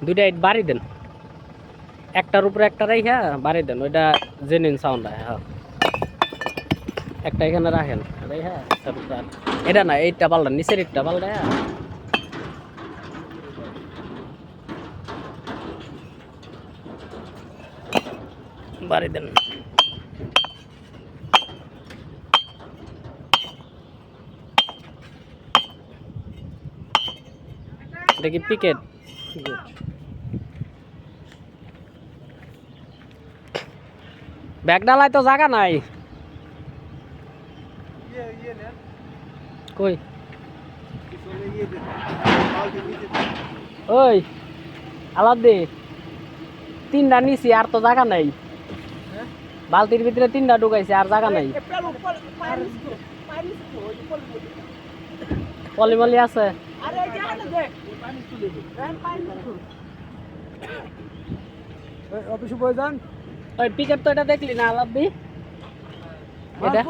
দুইটা ইট বাড়ি দেন, একটার উপরে একটা রাইখা বাড়ি দেন, ওইটা জেনুইন সাউন্ড হয়। হ্যাঁ, একটা এখানে রাখেন, হ্যাঁ এটা না, এইটা পাল্টান, নিচের ইটটা পাল্টা বাড়ি দেন। এটা কি পিকেট? ব্যাগ ডালায় তো জায়গা নাই। কই ওই আলাদে তিনটা নিছি, আর তো জায়গা নাই। বালতির ভিতরে তিনটা ঢুকাইছে, আর জায়গা নাই। পলিমলি আছে। অফিসে বই যান। ওই পিকেট তো এটা দেখলি না আলাদি? এটা